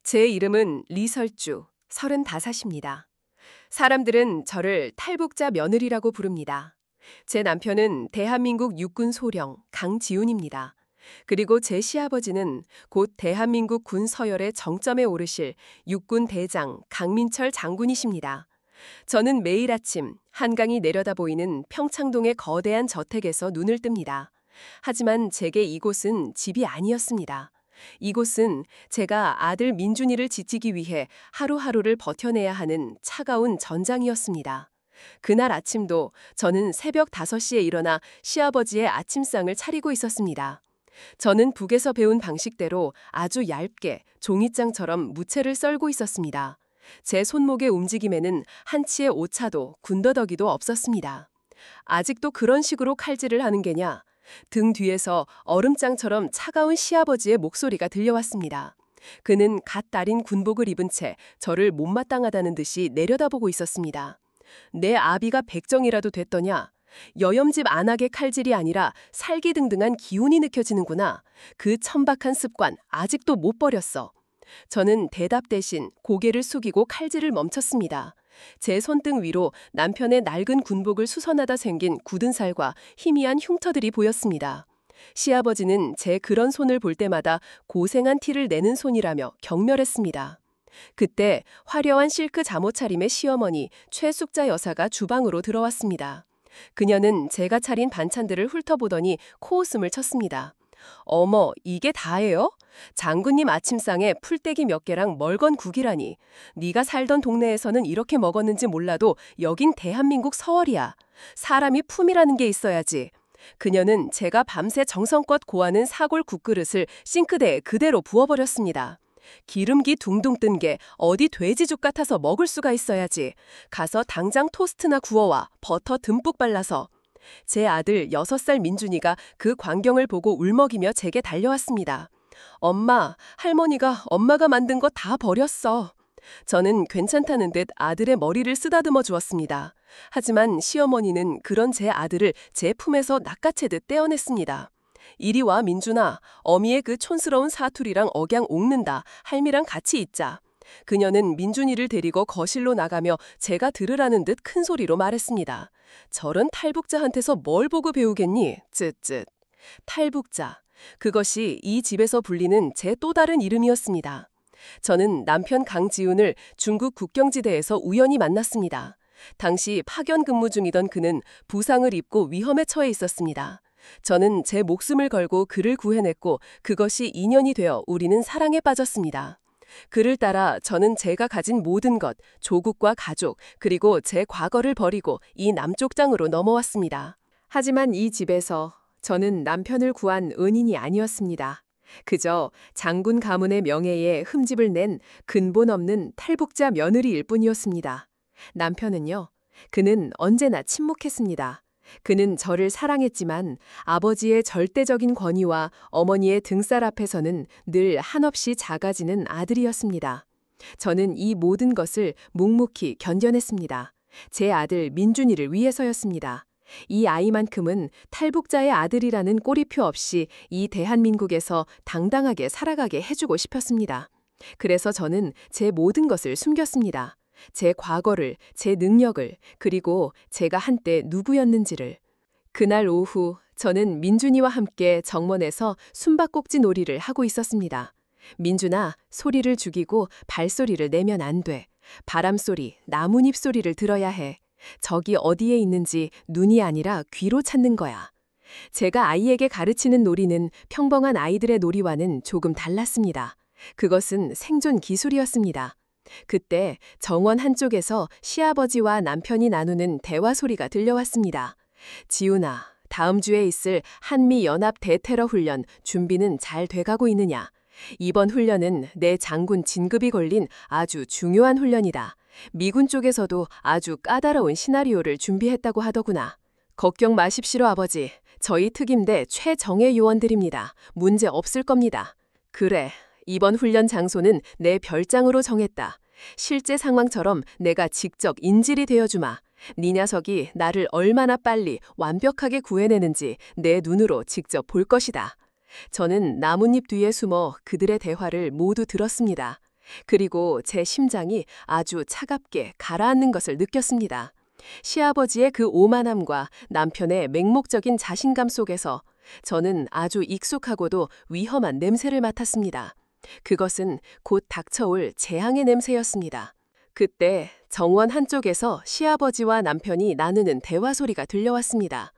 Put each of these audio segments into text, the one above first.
제 이름은 리설주, 35입니다. 사람들은 저를 탈북자 며느리라고 부릅니다. 제 남편은 대한민국 육군 소령 강지훈입니다. 그리고 제 시아버지는 곧 대한민국 군 서열의 정점에 오르실 육군 대장 강민철 장군이십니다. 저는 매일 아침 한강이 내려다 보이는 평창동의 거대한 저택에서 눈을 뜹니다. 하지만 제게 이곳은 집이 아니었습니다. 이곳은 제가 아들 민준이를 지키기 위해 하루하루를 버텨내야 하는 차가운 전장이었습니다. 그날 아침도 저는 새벽 5시에 일어나 시아버지의 아침상을 차리고 있었습니다. 저는 북에서 배운 방식대로 아주 얇게 종이장처럼 무채를 썰고 있었습니다. 제 손목의 움직임에는 한치의 오차도 군더더기도 없었습니다. 아직도 그런 식으로 칼질을 하는 게냐? 등 뒤에서 얼음장처럼 차가운 시아버지의 목소리가 들려왔습니다. 그는 갓 달인 군복을 입은 채 저를 못마땅하다는 듯이 내려다보고 있었습니다. 내 아비가 백정이라도 됐더냐? 여염집 안악의 칼질이 아니라 살기등등한 기운이 느껴지는구나. 그 천박한 습관 아직도 못 버렸어. 저는 대답 대신 고개를 숙이고 칼질을 멈췄습니다. 제 손등 위로 남편의 낡은 군복을 수선하다 생긴 굳은 살과 희미한 흉터들이 보였습니다. 시아버지는 제 그런 손을 볼 때마다 고생한 티를 내는 손이라며 경멸했습니다. 그때 화려한 실크 잠옷 차림의 시어머니 최숙자 여사가 주방으로 들어왔습니다. 그녀는 제가 차린 반찬들을 훑어보더니 코웃음을 쳤습니다. 어머, 이게 다예요? 장군님 아침상에 풀떼기 몇 개랑 멀건 국이라니. 네가 살던 동네에서는 이렇게 먹었는지 몰라도 여긴 대한민국 서얼이야. 사람이 품이라는 게 있어야지. 그녀는 제가 밤새 정성껏 고하는 사골 국그릇을 싱크대에 그대로 부어버렸습니다. 기름기 둥둥 뜬 게 어디 돼지죽 같아서 먹을 수가 있어야지. 가서 당장 토스트나 구워와, 버터 듬뿍 발라서. 제 아들 6살 민준이가 그 광경을 보고 울먹이며 제게 달려왔습니다. 엄마, 할머니가 엄마가 만든 거 다 버렸어. 저는 괜찮다는 듯 아들의 머리를 쓰다듬어 주었습니다. 하지만 시어머니는 그런 제 아들을 제 품에서 낚아채듯 떼어냈습니다. 이리 와 민준아, 어미의 그 촌스러운 사투리랑 억양 옥는다. 할미랑 같이 있자. 그녀는 민준이를 데리고 거실로 나가며 제가 들으라는 듯 큰 소리로 말했습니다. 저런 탈북자한테서 뭘 보고 배우겠니? 쯧쯧. 탈북자. 그것이 이 집에서 불리는 제 또 다른 이름이었습니다. 저는 남편 강지훈을 중국 국경지대에서 우연히 만났습니다. 당시 파견 근무 중이던 그는 부상을 입고 위험에 처해 있었습니다. 저는 제 목숨을 걸고 그를 구해냈고 그것이 인연이 되어 우리는 사랑에 빠졌습니다. 그를 따라 저는 제가 가진 모든 것, 조국과 가족, 그리고 제 과거를 버리고 이 남쪽 땅으로 넘어왔습니다. 하지만 이 집에서 저는 남편을 구한 은인이 아니었습니다. 그저 장군 가문의 명예에 흠집을 낸 근본 없는 탈북자 며느리일 뿐이었습니다. 남편은요, 그는 언제나 침묵했습니다. 그는 저를 사랑했지만 아버지의 절대적인 권위와 어머니의 등살 앞에서는 늘 한없이 작아지는 아들이었습니다. 저는 이 모든 것을 묵묵히 견뎌냈습니다. 제 아들 민준이를 위해서였습니다. 이 아이만큼은 탈북자의 아들이라는 꼬리표 없이 이 대한민국에서 당당하게 살아가게 해주고 싶었습니다. 그래서 저는 제 모든 것을 숨겼습니다. 제 과거를, 제 능력을, 그리고 제가 한때 누구였는지를. 그날 오후 저는 민준이와 함께 정원에서 숨바꼭질 놀이를 하고 있었습니다. 민준아, 소리를 죽이고 발소리를 내면 안 돼. 바람소리, 나뭇잎 소리를 들어야 해. 적이 어디에 있는지 눈이 아니라 귀로 찾는 거야. 제가 아이에게 가르치는 놀이는 평범한 아이들의 놀이와는 조금 달랐습니다. 그것은 생존 기술이었습니다. 그때 정원 한쪽에서 시아버지와 남편이 나누는 대화 소리가 들려왔습니다. 지훈아, 다음 주에 있을 한미연합 대테러 훈련 준비는 잘 돼가고 있느냐? 이번 훈련은 내 장군 진급이 걸린 아주 중요한 훈련이다. 미군 쪽에서도 아주 까다로운 시나리오를 준비했다고 하더구나. 걱정 마십시오, 아버지. 저희 특임대 최정예 요원들입니다. 문제 없을 겁니다. 그래. 이번 훈련 장소는 내 별장으로 정했다. 실제 상황처럼 내가 직접 인질이 되어주마. 네 녀석이 나를 얼마나 빨리 완벽하게 구해내는지 내 눈으로 직접 볼 것이다. 저는 나뭇잎 뒤에 숨어 그들의 대화를 모두 들었습니다. 그리고 제 심장이 아주 차갑게 가라앉는 것을 느꼈습니다. 시아버지의 그 오만함과 남편의 맹목적인 자신감 속에서 저는 아주 익숙하고도 위험한 냄새를 맡았습니다. 그것은 곧 닥쳐올 재앙의 냄새였습니다. 그때 정원 한쪽에서 시아버지와 남편이 나누는 대화 소리가 들려왔습니다.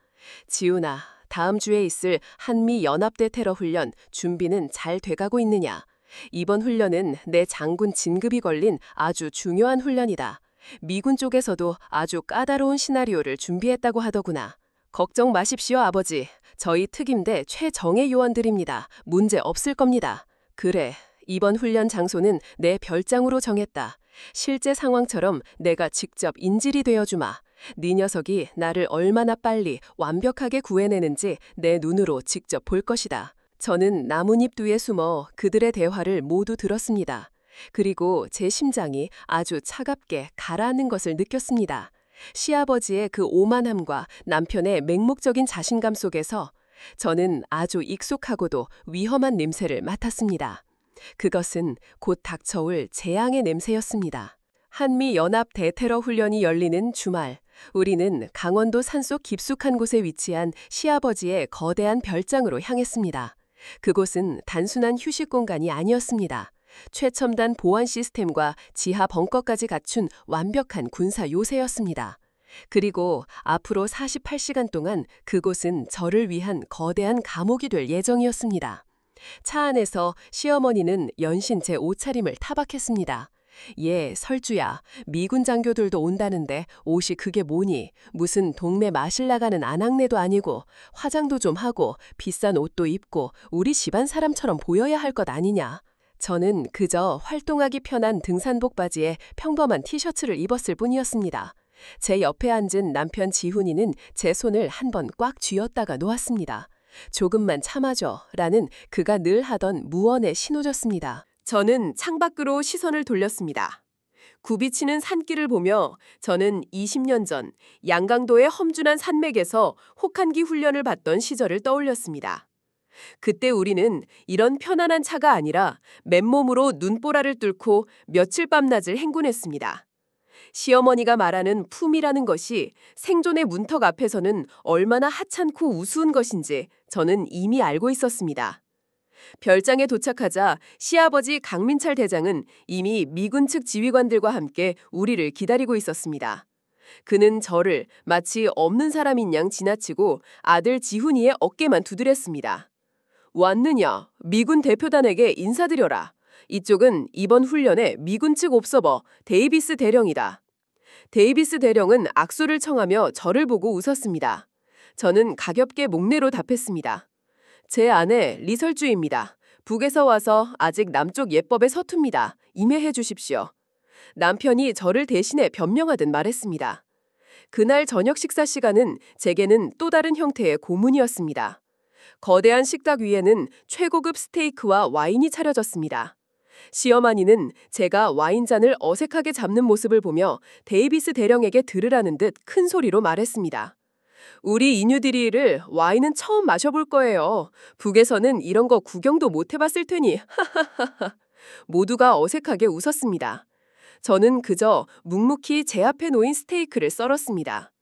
지훈아, 다음 주에 있을 한미 연합대 테러 훈련 준비는 잘 돼가고 있느냐? 이번 훈련은 내 장군 진급이 걸린 아주 중요한 훈련이다. 미군 쪽에서도 아주 까다로운 시나리오를 준비했다고 하더구나. 걱정 마십시오, 아버지. 저희 특임대 최정예 요원들입니다. 문제 없을 겁니다. 그래, 이번 훈련 장소는 내 별장으로 정했다. 실제 상황처럼 내가 직접 인질이 되어주마. 네 녀석이 나를 얼마나 빨리 완벽하게 구해내는지 내 눈으로 직접 볼 것이다. 저는 나뭇잎 뒤에 숨어 그들의 대화를 모두 들었습니다. 그리고 제 심장이 아주 차갑게 가라앉는 것을 느꼈습니다. 시아버지의 그 오만함과 남편의 맹목적인 자신감 속에서 저는 아주 익숙하고도 위험한 냄새를 맡았습니다. 그것은 곧 닥쳐올 재앙의 냄새였습니다. 한미 연합 대테러 훈련이 열리는 주말, 우리는 강원도 산속 깊숙한 곳에 위치한 시아버지의 거대한 별장으로 향했습니다. 그곳은 단순한 휴식 공간이 아니었습니다. 최첨단 보안 시스템과 지하 벙커까지 갖춘 완벽한 군사 요새였습니다. 그리고 앞으로 48시간 동안 그곳은 저를 위한 거대한 감옥이 될 예정이었습니다. 차 안에서 시어머니는 연신 제 옷차림을 타박했습니다. 예, 설주야. 미군 장교들도 온다는데 옷이 그게 뭐니? 무슨 동네 마실 나가는 아낙네도 아니고 화장도 좀 하고 비싼 옷도 입고 우리 집안 사람처럼 보여야 할 것 아니냐? 저는 그저 활동하기 편한 등산복 바지에 평범한 티셔츠를 입었을 뿐이었습니다. 제 옆에 앉은 남편 지훈이는 제 손을 한 번 꽉 쥐었다가 놓았습니다. 조금만 참아줘 라는 그가 늘 하던 무언의 신호였습니다. 저는 창밖으로 시선을 돌렸습니다. 굽이치는 산길을 보며 저는 20년 전 양강도의 험준한 산맥에서 혹한기 훈련을 받던 시절을 떠올렸습니다. 그때 우리는 이런 편안한 차가 아니라 맨몸으로 눈보라를 뚫고 며칠 밤낮을 행군했습니다. 시어머니가 말하는 품이라는 것이 생존의 문턱 앞에서는 얼마나 하찮고 우스운 것인지 저는 이미 알고 있었습니다. 별장에 도착하자 시아버지 강민철 대장은 이미 미군 측 지휘관들과 함께 우리를 기다리고 있었습니다. 그는 저를 마치 없는 사람인 양 지나치고 아들 지훈이의 어깨만 두드렸습니다. 왔느냐? 미군 대표단에게 인사드려라. 이쪽은 이번 훈련의 미군 측 옵서버 데이비스 대령이다. 데이비스 대령은 악수를 청하며 저를 보고 웃었습니다. 저는 가볍게 목례로 답했습니다. 제 아내 리설주입니다. 북에서 와서 아직 남쪽 예법에 서툽니다. 임해해 주십시오. 남편이 저를 대신해 변명하듯 말했습니다. 그날 저녁 식사 시간은 제게는 또 다른 형태의 고문이었습니다. 거대한 식탁 위에는 최고급 스테이크와 와인이 차려졌습니다. 시어머니는 제가 와인잔을 어색하게 잡는 모습을 보며 데이비스 대령에게 들으라는 듯 큰 소리로 말했습니다. 우리 인유디리를 와인은 처음 마셔볼 거예요. 북에서는 이런 거 구경도 못 해봤을 테니. 모두가 어색하게 웃었습니다. 저는 그저 묵묵히 제 앞에 놓인 스테이크를 썰었습니다.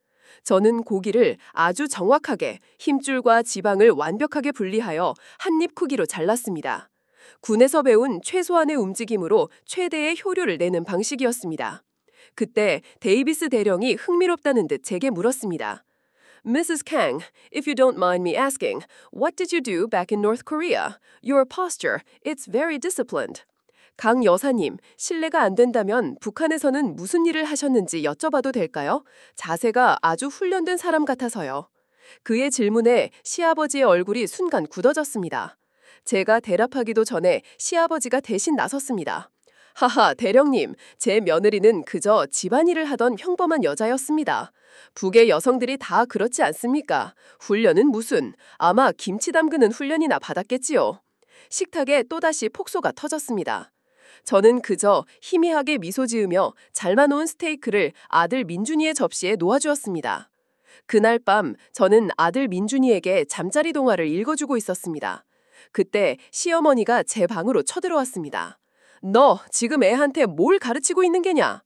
저는 고기를 아주 정확하게 힘줄과 지방을 완벽하게 분리하여 한 입 크기로 잘랐습니다. 군에서 배운 최소한의 움직임으로 최대의 효율을 내는 방식이었습니다. 그때 데이비스 대령이 흥미롭다는 듯 제게 물었습니다. Mrs. Kang, if you don't mind me asking, what did you do back in North Korea? Your posture, it's very disciplined. 강 여사님, 실례가 안 된다면 북한에서는 무슨 일을 하셨는지 여쭤봐도 될까요? 자세가 아주 훈련된 사람 같아서요. 그의 질문에 시아버지의 얼굴이 순간 굳어졌습니다. 제가 대답하기도 전에 시아버지가 대신 나섰습니다. 하하, 대령님, 제 며느리는 그저 집안일을 하던 평범한 여자였습니다. 북의 여성들이 다 그렇지 않습니까? 훈련은 무슨, 아마 김치 담그는 훈련이나 받았겠지요. 식탁에 또다시 폭소가 터졌습니다. 저는 그저 희미하게 미소 지으며 삶아놓은 스테이크를 아들 민준이의 접시에 놓아주었습니다. 그날 밤 저는 아들 민준이에게 잠자리 동화를 읽어주고 있었습니다. 그때 시어머니가 제 방으로 쳐들어왔습니다. 너 지금 애한테 뭘 가르치고 있는 게냐?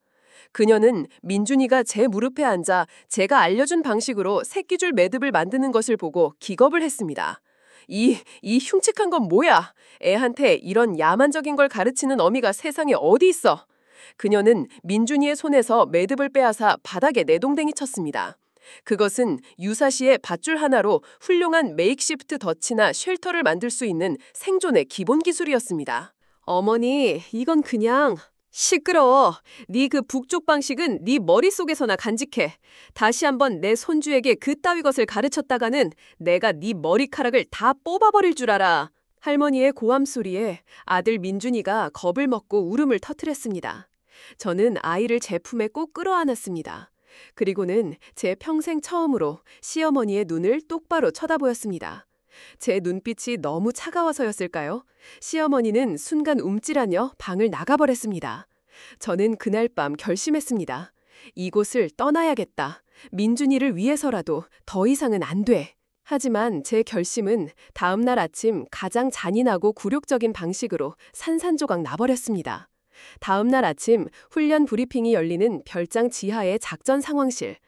그녀는 민준이가 제 무릎에 앉아 제가 알려준 방식으로 새끼줄 매듭을 만드는 것을 보고 기겁을 했습니다. 이 흉측한 건 뭐야? 애한테 이런 야만적인 걸 가르치는 어미가 세상에 어디 있어? 그녀는 민준이의 손에서 매듭을 빼앗아 바닥에 내동댕이 쳤습니다. 그것은 유사시의 밧줄 하나로 훌륭한 메이크시프트 덫이나 쉘터를 만들 수 있는 생존의 기본 기술이었습니다. 어머니, 이건 그냥... 시끄러워. 네 그 북쪽 방식은 네 머릿속에서나 간직해. 다시 한번 내 손주에게 그따위 것을 가르쳤다가는 내가 네 머리카락을 다 뽑아버릴 줄 알아. 할머니의 고함 소리에 아들 민준이가 겁을 먹고 울음을 터뜨렸습니다. 저는 아이를 제 품에 꼭 끌어안았습니다. 그리고는 제 평생 처음으로 시어머니의 눈을 똑바로 쳐다보였습니다. 제 눈빛이 너무 차가워서였을까요? 시어머니는 순간 움찔하며 방을 나가버렸습니다. 저는 그날 밤 결심했습니다. 이곳을 떠나야겠다. 민준이를 위해서라도 더 이상은 안 돼. 하지만 제 결심은 다음 날 아침 가장 잔인하고 굴욕적인 방식으로 산산조각 나버렸습니다. 다음 날 아침 훈련 브리핑이 열리는 별장 지하의 작전 상황실.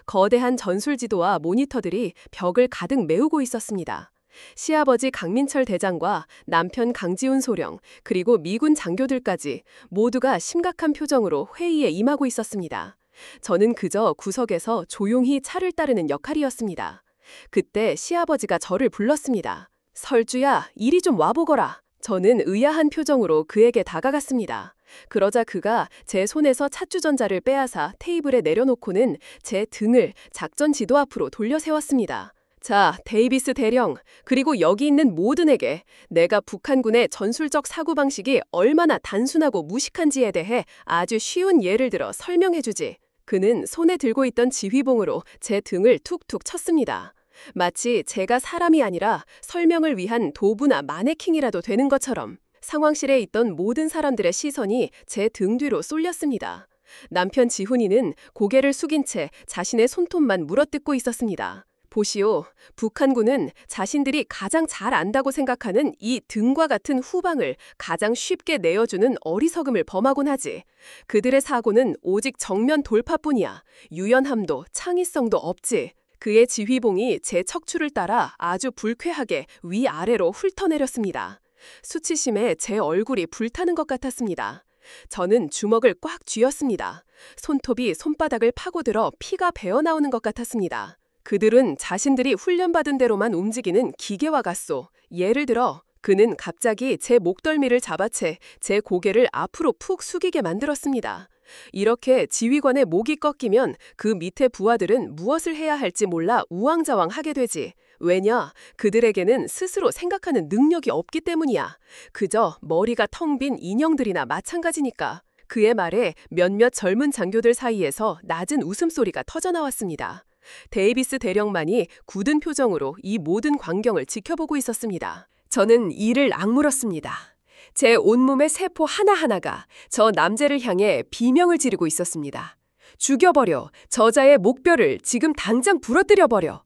거대한 전술 지도와 모니터들이 벽을 가득 메우고 있었습니다. 시아버지 강민철 대장과 남편 강지훈 소령, 그리고 미군 장교들까지 모두가 심각한 표정으로 회의에 임하고 있었습니다. 저는 그저 구석에서 조용히 차를 따르는 역할이었습니다. 그때 시아버지가 저를 불렀습니다. 설주야, 이리 좀 와보거라. 저는 의아한 표정으로 그에게 다가갔습니다. 그러자 그가 제 손에서 찻주전자를 빼앗아 테이블에 내려놓고는 제 등을 작전 지도 앞으로 돌려 세웠습니다. 자, 데이비스 대령, 그리고 여기 있는 모든에게 내가 북한군의 전술적 사고방식이 얼마나 단순하고 무식한지에 대해 아주 쉬운 예를 들어 설명해주지. 그는 손에 들고 있던 지휘봉으로 제 등을 툭툭 쳤습니다. 마치 제가 사람이 아니라 설명을 위한 도구나 마네킹이라도 되는 것처럼. 상황실에 있던 모든 사람들의 시선이 제 등 뒤로 쏠렸습니다. 남편 지훈이는 고개를 숙인 채 자신의 손톱만 물어뜯고 있었습니다. 보시오, 북한군은 자신들이 가장 잘 안다고 생각하는 이 등과 같은 후방을 가장 쉽게 내어주는 어리석음을 범하곤 하지. 그들의 사고는 오직 정면 돌파뿐이야. 유연함도 창의성도 없지. 그의 지휘봉이 제 척추를 따라 아주 불쾌하게 위아래로 훑어내렸습니다. 수치심에 제 얼굴이 불타는 것 같았습니다. 저는 주먹을 꽉 쥐었습니다. 손톱이 손바닥을 파고들어 피가 배어나오는 것 같았습니다. 그들은 자신들이 훈련받은 대로만 움직이는 기계와 같소. 예를 들어 그는 갑자기 제 목덜미를 잡아채 제 고개를 앞으로 푹 숙이게 만들었습니다. 이렇게 지휘관의 목이 꺾이면 그 밑에 부하들은 무엇을 해야 할지 몰라 우왕좌왕하게 되지. 왜냐? 그들에게는 스스로 생각하는 능력이 없기 때문이야. 그저 머리가 텅 빈 인형들이나 마찬가지니까. 그의 말에 몇몇 젊은 장교들 사이에서 낮은 웃음소리가 터져나왔습니다. 데이비스 대령만이 굳은 표정으로 이 모든 광경을 지켜보고 있었습니다. 저는 이를 악물었습니다. 제 온몸의 세포 하나하나가 저 남자를 향해 비명을 지르고 있었습니다. 죽여버려. 저자의 목뼈를 지금 당장 부러뜨려버려.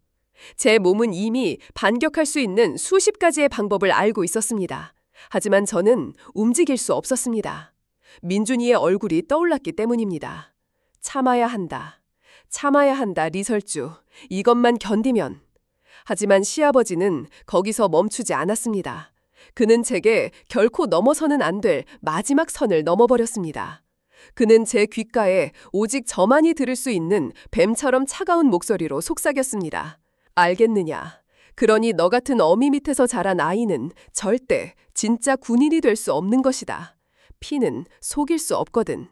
제 몸은 이미 반격할 수 있는 수십 가지의 방법을 알고 있었습니다. 하지만 저는 움직일 수 없었습니다. 민준이의 얼굴이 떠올랐기 때문입니다. 참아야 한다. 참아야 한다, 리설주. 이것만 견디면. 하지만 시아버지는 거기서 멈추지 않았습니다. 그는 제게 결코 넘어서는 안 될 마지막 선을 넘어버렸습니다. 그는 제 귓가에 오직 저만이 들을 수 있는 뱀처럼 차가운 목소리로 속삭였습니다. 알겠느냐? 그러니 너 같은 어미 밑에서 자란 아이는 절대 진짜 군인이 될 수 없는 것이다. 피는 속일 수 없거든.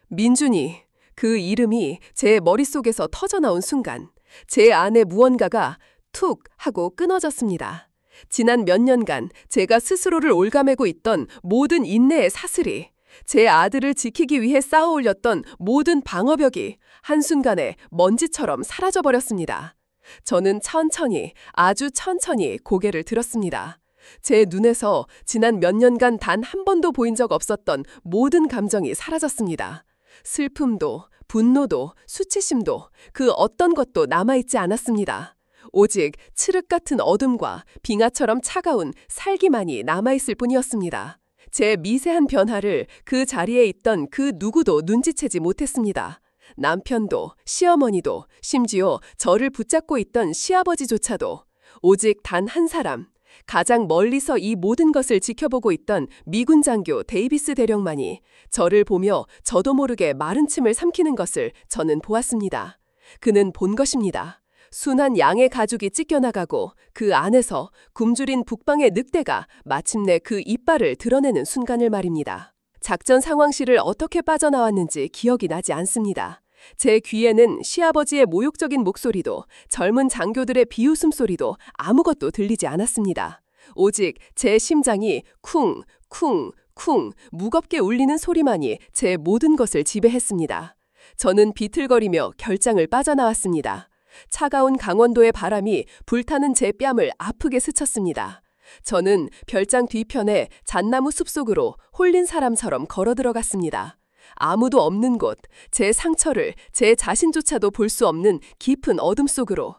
민준이. 그 이름이 제 머릿속에서 터져나온 순간 제 안에 무언가가 툭 하고 끊어졌습니다. 지난 몇 년간 제가 스스로를 올가매고 있던 모든 인내의 사슬이, 제 아들을 지키기 위해 쌓아 올렸던 모든 방어벽이 한순간에 먼지처럼 사라져버렸습니다. 저는 천천히, 아주 천천히 고개를 들었습니다. 제 눈에서 지난 몇 년간 단 한 번도 보인 적 없었던 모든 감정이 사라졌습니다. 슬픔도, 분노도, 수치심도 그 어떤 것도 남아있지 않았습니다. 오직 칠흑 같은 어둠과 빙하처럼 차가운 살기만이 남아있을 뿐이었습니다. 제 미세한 변화를 그 자리에 있던 그 누구도 눈치채지 못했습니다. 남편도, 시어머니도, 심지어 저를 붙잡고 있던 시아버지조차도 오직 단 한 사람, 가장 멀리서 이 모든 것을 지켜보고 있던 미군 장교 데이비스 대령만이 저를 보며 저도 모르게 마른 침을 삼키는 것을 저는 보았습니다. 그는 본 것입니다. 순한 양의 가죽이 찢겨나가고 그 안에서 굶주린 북방의 늑대가 마침내 그 이빨을 드러내는 순간을 말입니다. 작전 상황실을 어떻게 빠져나왔는지 기억이 나지 않습니다. 제 귀에는 시아버지의 모욕적인 목소리도 젊은 장교들의 비웃음 소리도 아무것도 들리지 않았습니다. 오직 제 심장이 쿵, 쿵, 쿵 무겁게 울리는 소리만이 제 모든 것을 지배했습니다. 저는 비틀거리며 결장을 빠져나왔습니다. 차가운 강원도의 바람이 불타는 제 뺨을 아프게 스쳤습니다. 저는 별장 뒤편에 잣나무 숲속으로 홀린 사람처럼 걸어 들어갔습니다. 아무도 없는 곳, 제 상처를 제 자신조차도 볼 수 없는 깊은 어둠 속으로.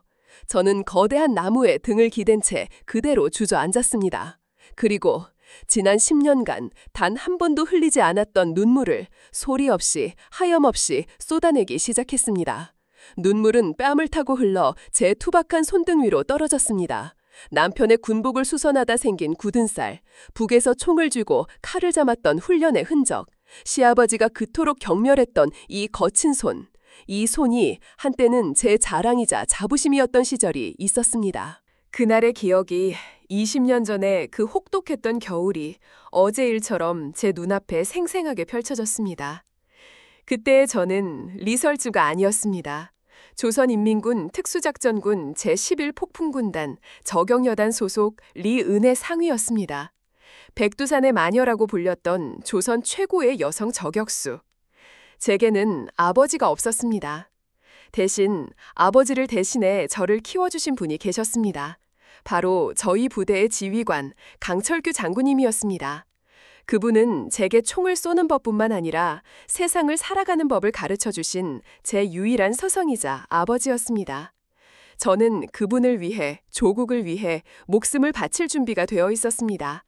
저는 거대한 나무에 등을 기댄 채 그대로 주저앉았습니다. 그리고 지난 10년간 단 한 번도 흘리지 않았던 눈물을 소리 없이 하염없이 쏟아내기 시작했습니다. 눈물은 뺨을 타고 흘러 제 투박한 손등 위로 떨어졌습니다. 남편의 군복을 수선하다 생긴 굳은 살, 북에서 총을 쥐고 칼을 잡았던 훈련의 흔적, 시아버지가 그토록 경멸했던 이 거친 손, 이 손이 한때는 제 자랑이자 자부심이었던 시절이 있었습니다. 그날의 기억이 20년 전에 그 혹독했던 겨울이 어제 일처럼 제 눈앞에 생생하게 펼쳐졌습니다. 그때의 저는 리설주가 아니었습니다. 조선인민군 특수작전군 제11폭풍군단 저경여단 소속 리은혜 상위였습니다. 백두산의 마녀라고 불렸던 조선 최고의 여성 저격수. 제게는 아버지가 없었습니다. 대신 아버지를 대신해 저를 키워주신 분이 계셨습니다. 바로 저희 부대의 지휘관 강철규 장군님이었습니다. 그분은 제게 총을 쏘는 법뿐만 아니라 세상을 살아가는 법을 가르쳐주신 제 유일한 서성이자 아버지였습니다. 저는 그분을 위해, 조국을 위해 목숨을 바칠 준비가 되어 있었습니다.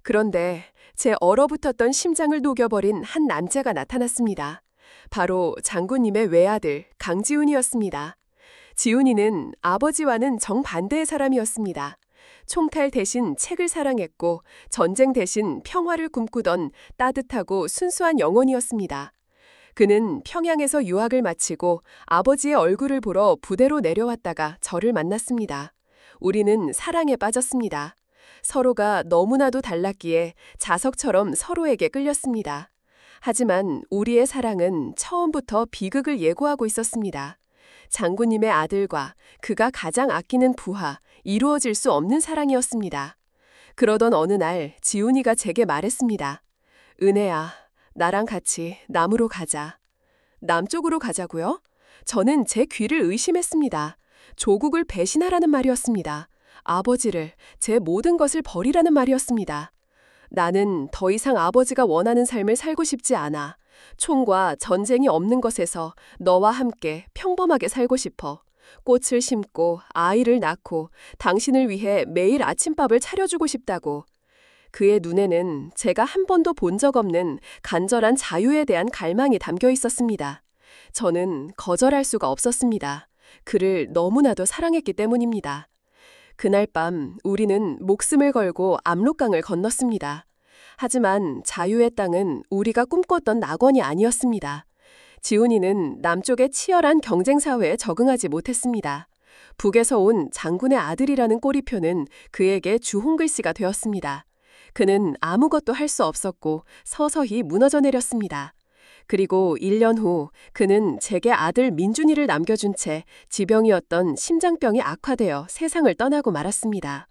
그런데 제 얼어붙었던 심장을 녹여버린 한 남자가 나타났습니다. 바로 장군님의 외아들 강지훈이었습니다. 지훈이는 아버지와는 정반대의 사람이었습니다. 총칼 대신 책을 사랑했고 전쟁 대신 평화를 꿈꾸던 따뜻하고 순수한 영혼이었습니다. 그는 평양에서 유학을 마치고 아버지의 얼굴을 보러 부대로 내려왔다가 저를 만났습니다. 우리는 사랑에 빠졌습니다. 서로가 너무나도 달랐기에 자석처럼 서로에게 끌렸습니다. 하지만 우리의 사랑은 처음부터 비극을 예고하고 있었습니다. 장군님의 아들과 그가 가장 아끼는 부하, 이루어질 수 없는 사랑이었습니다. 그러던 어느 날 지훈이가 제게 말했습니다. 은혜야, 나랑 같이 남으로 가자. 남쪽으로 가자고요? 저는 제 귀를 의심했습니다. 조국을 배신하라는 말이었습니다. 아버지를, 제 모든 것을 버리라는 말이었습니다. 나는 더 이상 아버지가 원하는 삶을 살고 싶지 않아. 총과 전쟁이 없는 것에서 너와 함께 평범하게 살고 싶어. 꽃을 심고 아이를 낳고 당신을 위해 매일 아침밥을 차려주고 싶다고. 그의 눈에는 제가 한 번도 본 적 없는 간절한 자유에 대한 갈망이 담겨 있었습니다. 저는 거절할 수가 없었습니다. 그를 너무나도 사랑했기 때문입니다. 그날 밤 우리는 목숨을 걸고 압록강을 건넜습니다. 하지만 자유의 땅은 우리가 꿈꿨던 낙원이 아니었습니다. 지훈이는 남쪽의 치열한 경쟁사회에 적응하지 못했습니다. 북에서 온 장군의 아들이라는 꼬리표는 그에게 주홍글씨가 되었습니다. 그는 아무것도 할 수 없었고 서서히 무너져 내렸습니다. 그리고 1년 후 그는 제게 아들 민준이를 남겨준 채 지병이었던 심장병이 악화되어 세상을 떠나고 말았습니다.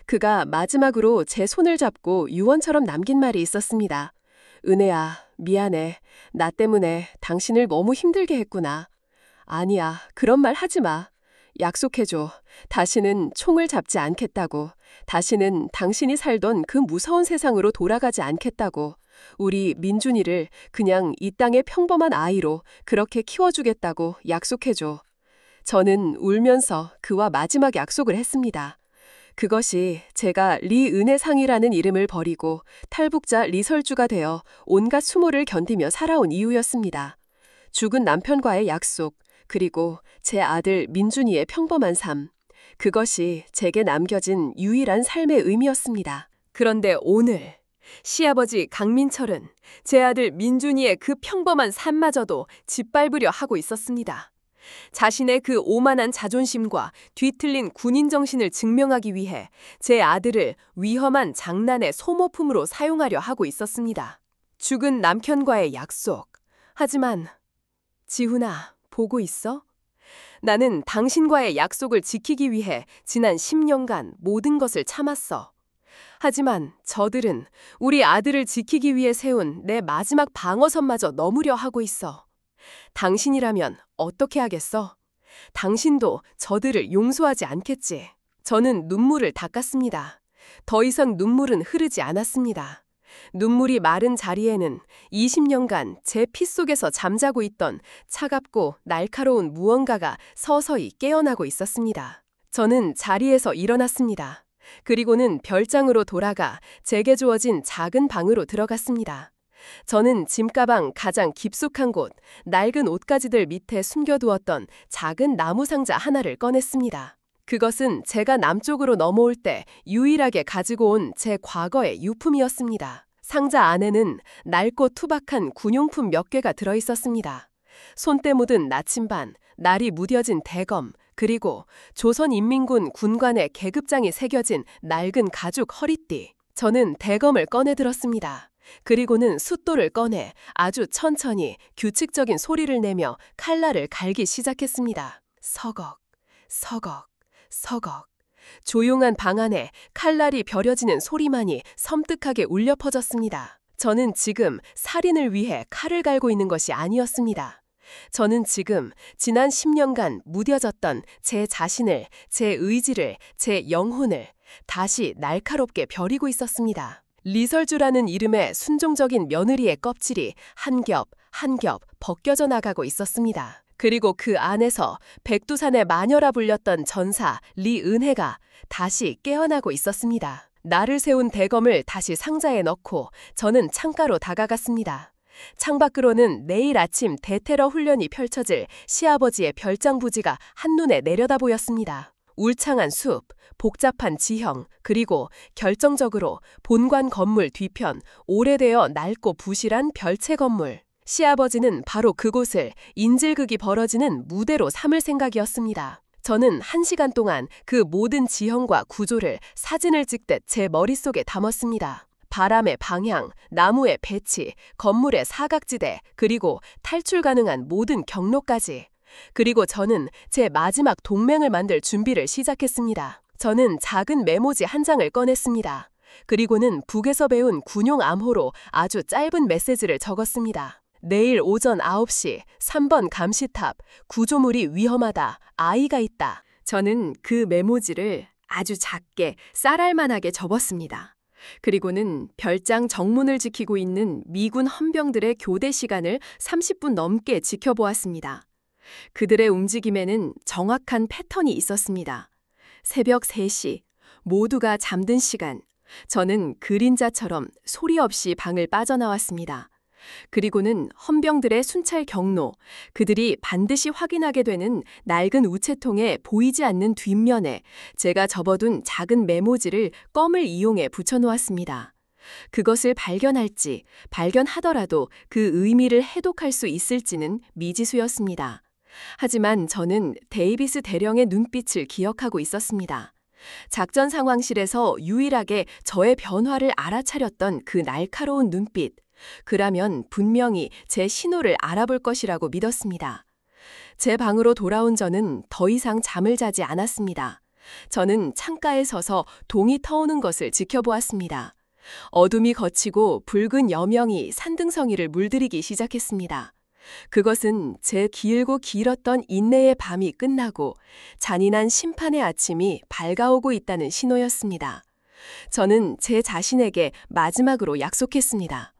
그가 마지막으로 제 손을 잡고 유언처럼 남긴 말이 있었습니다. 은혜야, 미안해. 나 때문에 당신을 너무 힘들게 했구나. 아니야, 그런 말 하지 마. 약속해줘. 다시는 총을 잡지 않겠다고. 다시는 당신이 살던 그 무서운 세상으로 돌아가지 않겠다고. 우리 민준이를 그냥 이 땅의 평범한 아이로 그렇게 키워주겠다고 약속해줘. 저는 울면서 그와 마지막 약속을 했습니다. 그것이 제가 리은혜상이라는 이름을 버리고 탈북자 리설주가 되어 온갖 수모를 견디며 살아온 이유였습니다. 죽은 남편과의 약속, 그리고 제 아들 민준이의 평범한 삶. 그것이 제게 남겨진 유일한 삶의 의미였습니다. 그런데 오늘 시아버지 강민철은 제 아들 민준이의 그 평범한 삶마저도 짓밟으려 하고 있었습니다. 자신의 그 오만한 자존심과 뒤틀린 군인 정신을 증명하기 위해 제 아들을 위험한 장난의 소모품으로 사용하려 하고 있었습니다. 죽은 남편과의 약속. 하지만 지훈아, 보고 있어? 나는 당신과의 약속을 지키기 위해 지난 10년간 모든 것을 참았어. 하지만 저들은 우리 아들을 지키기 위해 세운 내 마지막 방어선마저 넘으려 하고 있어. 당신이라면 어떻게 하겠어? 당신도 저들을 용서하지 않겠지. 저는 눈물을 닦았습니다. 더 이상 눈물은 흐르지 않았습니다. 눈물이 마른 자리에는 20년간 제 피 속에서 잠자고 있던 차갑고 날카로운 무언가가 서서히 깨어나고 있었습니다. 저는 자리에서 일어났습니다. 그리고는 별장으로 돌아가 제게 주어진 작은 방으로 들어갔습니다. 저는 짐가방 가장 깊숙한 곳, 낡은 옷가지들 밑에 숨겨두었던 작은 나무 상자 하나를 꺼냈습니다. 그것은 제가 남쪽으로 넘어올 때 유일하게 가지고 온 제 과거의 유품이었습니다. 상자 안에는 낡고 투박한 군용품 몇 개가 들어있었습니다. 손때 묻은 나침반, 날이 무뎌진 대검, 그리고 조선인민군 군관의 계급장이 새겨진 낡은 가죽 허리띠. 저는 대검을 꺼내 들었습니다. 그리고는 숫돌을 꺼내 아주 천천히 규칙적인 소리를 내며 칼날을 갈기 시작했습니다. 서걱, 서걱, 서걱. 조용한 방 안에 칼날이 벼려지는 소리만이 섬뜩하게 울려 퍼졌습니다. 저는 지금 살인을 위해 칼을 갈고 있는 것이 아니었습니다. 저는 지금 지난 10년간 무뎌졌던 제 자신을, 제 의지를, 제 영혼을 다시 날카롭게 벼리고 있었습니다. 리설주라는 이름의 순종적인 며느리의 껍질이 한 겹, 한 겹 벗겨져 나가고 있었습니다. 그리고 그 안에서 백두산의 마녀라 불렸던 전사 리은혜가 다시 깨어나고 있었습니다. 나를 세운 대검을 다시 상자에 넣고 저는 창가로 다가갔습니다. 창밖으로는 내일 아침 대테러 훈련이 펼쳐질 시아버지의 별장 부지가 한눈에 내려다 보였습니다. 울창한 숲, 복잡한 지형, 그리고 결정적으로 본관 건물 뒤편 오래되어 낡고 부실한 별채 건물. 시아버지는 바로 그곳을 인질극이 벌어지는 무대로 삼을 생각이었습니다. 저는 1시간 동안 그 모든 지형과 구조를 사진을 찍듯 제 머릿속에 담았습니다. 바람의 방향, 나무의 배치, 건물의 사각지대, 그리고 탈출 가능한 모든 경로까지. 그리고 저는 제 마지막 동맹을 만들 준비를 시작했습니다. 저는 작은 메모지 한 장을 꺼냈습니다. 그리고는 북에서 배운 군용 암호로 아주 짧은 메시지를 적었습니다. 내일 오전 9시 3번 감시탑, 구조물이 위험하다, 아이가 있다. 저는 그 메모지를 아주 작게 쌀알만하게 접었습니다. 그리고는 별장 정문을 지키고 있는 미군 헌병들의 교대 시간을 30분 넘게 지켜보았습니다. 그들의 움직임에는 정확한 패턴이 있었습니다. 새벽 3시, 모두가 잠든 시간, 저는 그림자처럼 소리 없이 방을 빠져나왔습니다. 그리고는 헌병들의 순찰 경로, 그들이 반드시 확인하게 되는 낡은 우체통에 보이지 않는 뒷면에 제가 접어둔 작은 메모지를 껌을 이용해 붙여놓았습니다. 그것을 발견할지, 발견하더라도 그 의미를 해독할 수 있을지는 미지수였습니다. 하지만 저는 데이비스 대령의 눈빛을 기억하고 있었습니다. 작전 상황실에서 유일하게 저의 변화를 알아차렸던 그 날카로운 눈빛. 그라면 분명히 제 신호를 알아볼 것이라고 믿었습니다. 제 방으로 돌아온 저는 더 이상 잠을 자지 않았습니다. 저는 창가에 서서 동이 터오는 것을 지켜보았습니다. 어둠이 걷히고 붉은 여명이 산등성이를 물들이기 시작했습니다. 그것은 제 길고 길었던 인내의 밤이 끝나고 잔인한 심판의 아침이 밝아오고 있다는 신호였습니다. 저는 제 자신에게 마지막으로 약속했습니다.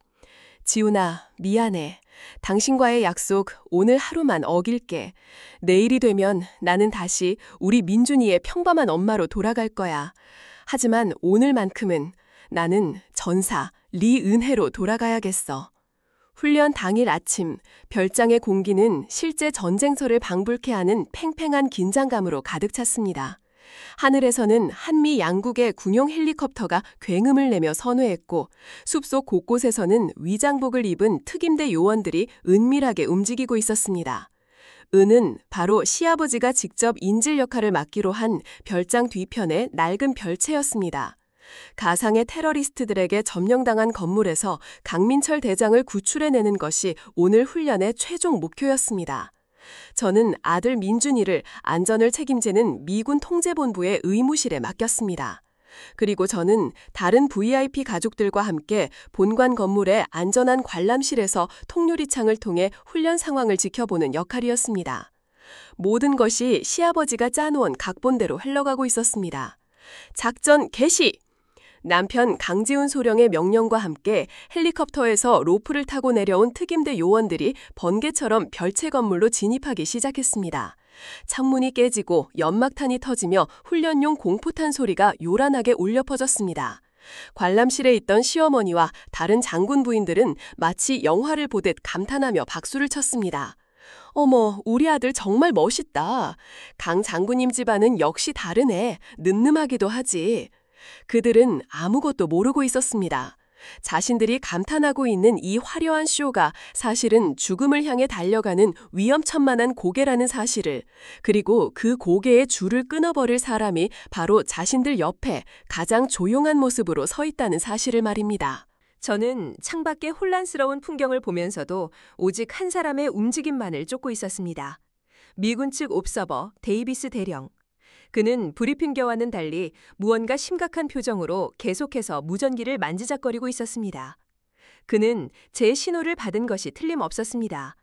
지훈아, 미안해. 당신과의 약속 오늘 하루만 어길게. 내일이 되면 나는 다시 우리 민준이의 평범한 엄마로 돌아갈 거야. 하지만 오늘만큼은 나는 전사 리은혜로 돌아가야겠어. 훈련 당일 아침, 별장의 공기는 실제 전쟁터를 방불케 하는 팽팽한 긴장감으로 가득 찼습니다. 하늘에서는 한미 양국의 군용 헬리콥터가 굉음을 내며 선회했고 숲속 곳곳에서는 위장복을 입은 특임대 요원들이 은밀하게 움직이고 있었습니다. 은은 바로 시아버지가 직접 인질 역할을 맡기로 한 별장 뒤편의 낡은 별채였습니다. 가상의 테러리스트들에게 점령당한 건물에서 강민철 대장을 구출해내는 것이 오늘 훈련의 최종 목표였습니다. 저는 아들 민준이를 안전을 책임지는 미군 통제본부의 의무실에 맡겼습니다. 그리고 저는 다른 VIP 가족들과 함께 본관 건물의 안전한 관람실에서 통유리창을 통해 훈련 상황을 지켜보는 역할이었습니다. 모든 것이 시아버지가 짜놓은 각본대로 흘러가고 있었습니다. 작전 개시! 남편 강지훈 소령의 명령과 함께 헬리콥터에서 로프를 타고 내려온 특임대 요원들이 번개처럼 별채 건물로 진입하기 시작했습니다. 창문이 깨지고 연막탄이 터지며 훈련용 공포탄 소리가 요란하게 울려 퍼졌습니다. 관람실에 있던 시어머니와 다른 장군 부인들은 마치 영화를 보듯 감탄하며 박수를 쳤습니다. 어머, 우리 아들 정말 멋있다. 강 장군님 집안은 역시 다르네. 늠름하기도 하지. 그들은 아무것도 모르고 있었습니다. 자신들이 감탄하고 있는 이 화려한 쇼가 사실은 죽음을 향해 달려가는 위험천만한 고개라는 사실을, 그리고 그 고개의 줄을 끊어버릴 사람이 바로 자신들 옆에 가장 조용한 모습으로 서 있다는 사실을 말입니다. 저는 창밖의 혼란스러운 풍경을 보면서도 오직 한 사람의 움직임만을 쫓고 있었습니다. 미군 측 옵서버 데이비스 대령. 그는 브리핑겨와는 달리 무언가 심각한 표정으로 계속해서 무전기를 만지작거리고 있었습니다. 그는 제 신호를 받은 것이 틀림없었습니다.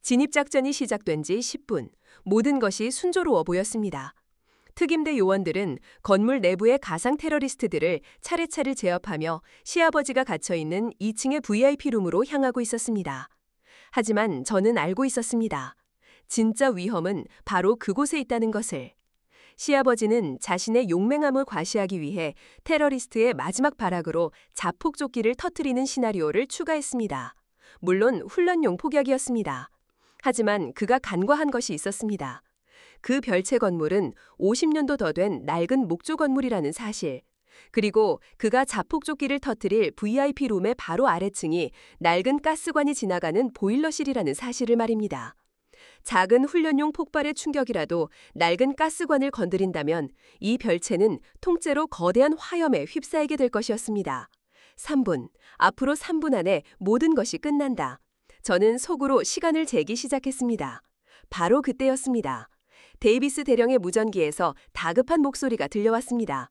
진입작전이 시작된 지 10분, 모든 것이 순조로워 보였습니다. 특임대 요원들은 건물 내부의 가상 테러리스트들을 차례차례 제압하며 시아버지가 갇혀있는 2층의 VIP룸으로 향하고 있었습니다. 하지만 저는 알고 있었습니다. 진짜 위험은 바로 그곳에 있다는 것을. 시아버지는 자신의 용맹함을 과시하기 위해 테러리스트의 마지막 발악으로 자폭조끼를 터뜨리는 시나리오를 추가했습니다. 물론 훈련용 폭약이었습니다. 하지만 그가 간과한 것이 있었습니다. 그 별채 건물은 50년도 더 된 낡은 목조 건물이라는 사실, 그리고 그가 자폭조끼를 터뜨릴 VIP룸의 바로 아래층이 낡은 가스관이 지나가는 보일러실이라는 사실을 말입니다. 작은 훈련용 폭발의 충격이라도 낡은 가스관을 건드린다면 이 별채는 통째로 거대한 화염에 휩싸이게 될 것이었습니다. 3분, 앞으로 3분 안에 모든 것이 끝난다. 저는 속으로 시간을 재기 시작했습니다. 바로 그때였습니다. 데이비스 대령의 무전기에서 다급한 목소리가 들려왔습니다.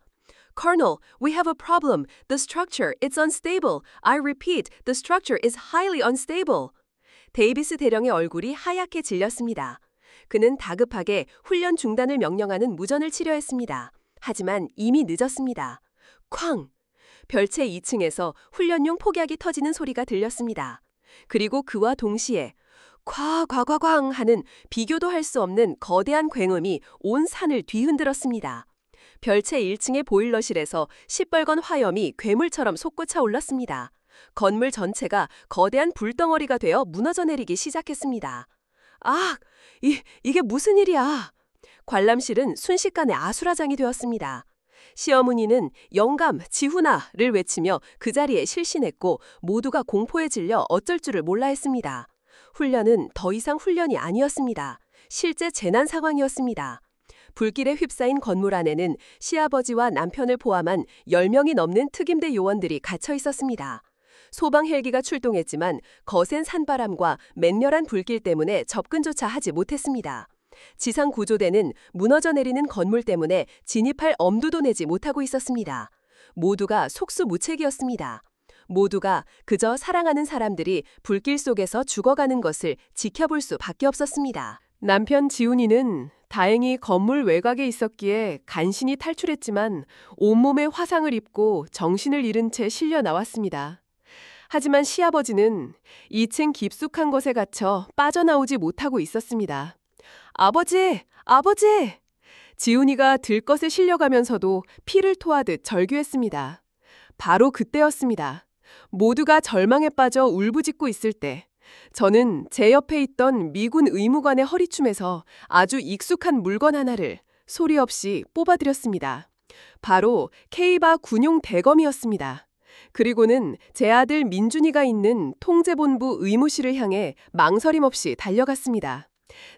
Colonel, we have a problem. The structure, it's unstable. I repeat, the structure is highly unstable. 데이비스 대령의 얼굴이 하얗게 질렸습니다. 그는 다급하게 훈련 중단을 명령하는 무전을 치려했습니다. 하지만 이미 늦었습니다. 쾅! 별채 2층에서 훈련용 폭약이 터지는 소리가 들렸습니다. 그리고 그와 동시에 콱 하는 비교도 할 수 없는 거대한 굉음이 온 산을 뒤흔들었습니다. 별채 1층의 보일러실에서 시뻘건 화염이 괴물처럼 솟구쳐 올랐습니다. 건물 전체가 거대한 불덩어리가 되어 무너져 내리기 시작했습니다. 아, 이게 무슨 일이야? 관람실은 순식간에 아수라장이 되었습니다. 시어머니는 영감, 지훈아를 외치며 그 자리에 실신했고 모두가 공포에 질려 어쩔 줄을 몰라 했습니다. 훈련은 더 이상 훈련이 아니었습니다. 실제 재난 상황이었습니다. 불길에 휩싸인 건물 안에는 시아버지와 남편을 포함한 10명이 넘는 특임대 요원들이 갇혀 있었습니다. 소방 헬기가 출동했지만 거센 산바람과 맹렬한 불길 때문에 접근조차 하지 못했습니다. 지상 구조대는 무너져 내리는 건물 때문에 진입할 엄두도 내지 못하고 있었습니다. 모두가 속수무책이었습니다. 모두가 그저 사랑하는 사람들이 불길 속에서 죽어가는 것을 지켜볼 수밖에 없었습니다. 남편 지훈이는 다행히 건물 외곽에 있었기에 간신히 탈출했지만 온몸에 화상을 입고 정신을 잃은 채 실려 나왔습니다. 하지만 시아버지는 2층 깊숙한 곳에 갇혀 빠져나오지 못하고 있었습니다. 아버지! 아버지! 지훈이가 들것에 실려가면서도 피를 토하듯 절규했습니다. 바로 그때였습니다. 모두가 절망에 빠져 울부짖고 있을 때 저는 제 옆에 있던 미군 의무관의 허리춤에서 아주 익숙한 물건 하나를 소리 없이 뽑아드렸습니다. 바로 K바 군용 대검이었습니다. 그리고는 제 아들 민준이가 있는 통제본부 의무실을 향해 망설임 없이 달려갔습니다.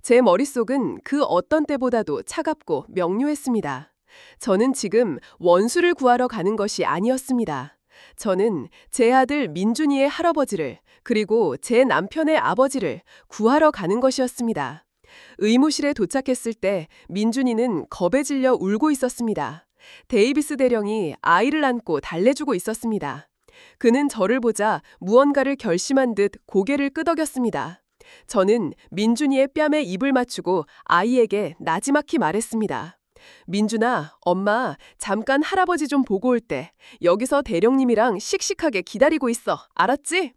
제 머릿속은 그 어떤 때보다도 차갑고 명료했습니다. 저는 지금 원수를 구하러 가는 것이 아니었습니다. 저는 제 아들 민준이의 할아버지를 그리고 제 남편의 아버지를 구하러 가는 것이었습니다. 의무실에 도착했을 때 민준이는 겁에 질려 울고 있었습니다. 데이비스 대령이 아이를 안고 달래주고 있었습니다. 그는 저를 보자 무언가를 결심한 듯 고개를 끄덕였습니다. 저는 민준이의 뺨에 입을 맞추고 아이에게 나지막히 말했습니다. 민준아, 엄마 잠깐 할아버지 좀 보고 올 때 여기서 대령님이랑 씩씩하게 기다리고 있어. 알았지?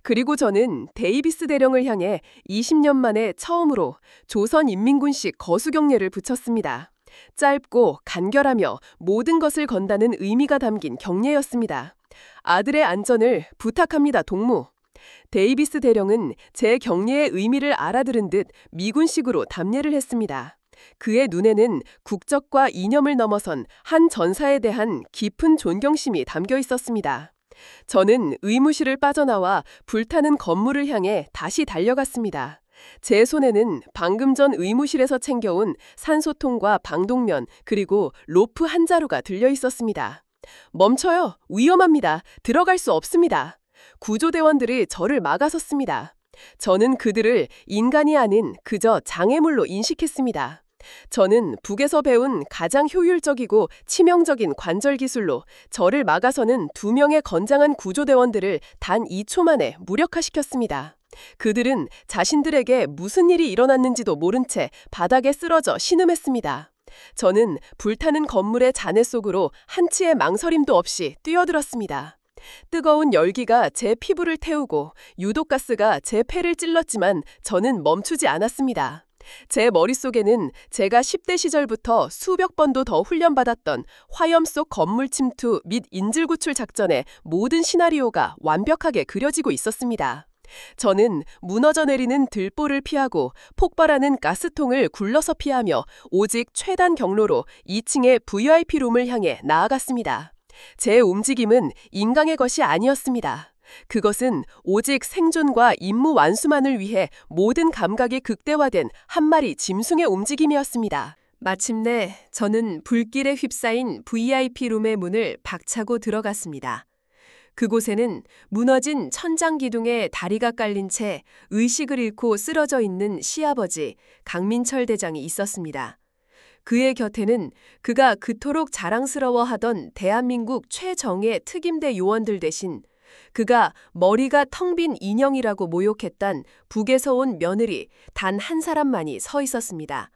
그리고 저는 데이비스 대령을 향해 20년 만에 처음으로 조선인민군식 거수경례를 붙였습니다. 짧고 간결하며 모든 것을 건다는 의미가 담긴 경례였습니다. 아들의 안전을 부탁합니다, 동무. 데이비스 대령은 제 경례의 의미를 알아들은 듯 미군식으로 답례를 했습니다. 그의 눈에는 국적과 이념을 넘어선 한 전사에 대한 깊은 존경심이 담겨 있었습니다. 저는 의무실을 빠져나와 불타는 건물을 향해 다시 달려갔습니다. 제 손에는 방금 전 의무실에서 챙겨온 산소통과 방독면 그리고 로프 한 자루가 들려 있었습니다. 멈춰요. 위험합니다. 들어갈 수 없습니다. 구조대원들이 저를 막아섰습니다. 저는 그들을 인간이 아닌 그저 장애물로 인식했습니다. 저는 북에서 배운 가장 효율적이고 치명적인 관절 기술로 저를 막아서는 2명의 건장한 구조대원들을 단 2초 만에 무력화시켰습니다. 그들은 자신들에게 무슨 일이 일어났는지도 모른 채 바닥에 쓰러져 신음했습니다. 저는 불타는 건물의 잔해 속으로 한치의 망설임도 없이 뛰어들었습니다. 뜨거운 열기가 제 피부를 태우고 유독가스가 제 폐를 찔렀지만 저는 멈추지 않았습니다. 제 머릿속에는 제가 10대 시절부터 수백 번도 더 훈련받았던 화염 속 건물 침투 및 인질 구출 작전의 모든 시나리오가 완벽하게 그려지고 있었습니다. 저는 무너져 내리는 들보를 피하고 폭발하는 가스통을 굴러서 피하며 오직 최단 경로로 2층의 VIP룸을 향해 나아갔습니다. 제 움직임은 인강의 것이 아니었습니다. 그것은 오직 생존과 임무 완수만을 위해 모든 감각이 극대화된 한 마리 짐승의 움직임이었습니다. 마침내 저는 불길에 휩싸인 VIP룸의 문을 박차고 들어갔습니다. 그곳에는 무너진 천장 기둥에 다리가 깔린 채 의식을 잃고 쓰러져 있는 시아버지 강민철 대장이 있었습니다. 그의 곁에는 그가 그토록 자랑스러워하던 대한민국 최정예 특임대 요원들 대신 그가 머리가 텅 빈 인형이라고 모욕했던 북에서 온 며느리 단 한 사람만이 서 있었습니다.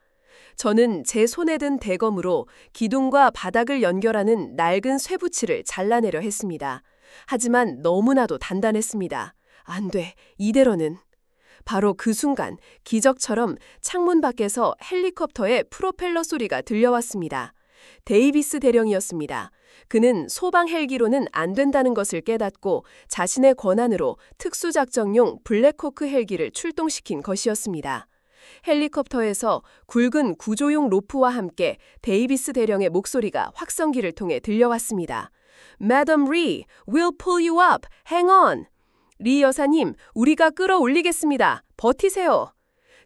저는 제 손에 든 대검으로 기둥과 바닥을 연결하는 낡은 쇠붙이를 잘라내려 했습니다. 하지만 너무나도 단단했습니다. 안 돼, 이대로는. 바로 그 순간 기적처럼 창문 밖에서 헬리콥터의 프로펠러 소리가 들려왔습니다. 데이비스 대령이었습니다. 그는 소방 헬기로는 안 된다는 것을 깨닫고 자신의 권한으로 특수작전용 블랙호크 헬기를 출동시킨 것이었습니다. 헬리콥터에서 굵은 구조용 로프와 함께 데이비스 대령의 목소리가 확성기를 통해 들려왔습니다. Madam Ri, we'll pull you up. Hang on. 리 여사님, 우리가 끌어올리겠습니다. 버티세요.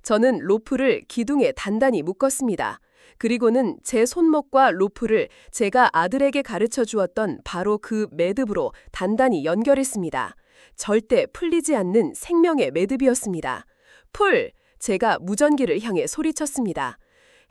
저는 로프를 기둥에 단단히 묶었습니다. 그리고는 제 손목과 로프를 제가 아들에게 가르쳐 주었던 바로 그 매듭으로 단단히 연결했습니다. 절대 풀리지 않는 생명의 매듭이었습니다. 풀! 제가 무전기를 향해 소리쳤습니다.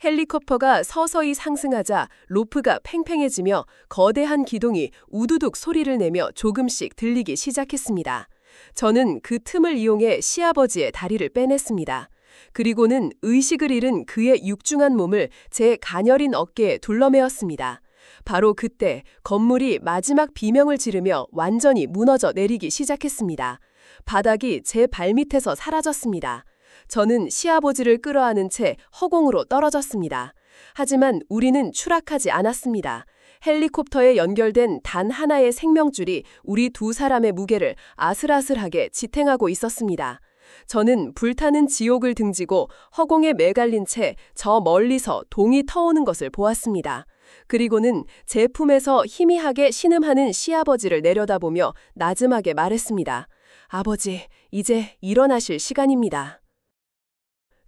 헬리콥터가 서서히 상승하자 로프가 팽팽해지며 거대한 기둥이 우두둑 소리를 내며 조금씩 들리기 시작했습니다. 저는 그 틈을 이용해 시아버지의 다리를 빼냈습니다. 그리고는 의식을 잃은 그의 육중한 몸을 제 가녀린 어깨에 둘러매었습니다. 바로 그때 건물이 마지막 비명을 지르며 완전히 무너져 내리기 시작했습니다. 바닥이 제 발밑에서 사라졌습니다. 저는 시아버지를 끌어안은 채 허공으로 떨어졌습니다. 하지만 우리는 추락하지 않았습니다. 헬리콥터에 연결된 단 하나의 생명줄이 우리 두 사람의 무게를 아슬아슬하게 지탱하고 있었습니다. 저는 불타는 지옥을 등지고 허공에 매달린 채 저 멀리서 동이 터오는 것을 보았습니다. 그리고는 제 품에서 희미하게 신음하는 시아버지를 내려다보며 나지막에 말했습니다. 아버지, 이제 일어나실 시간입니다.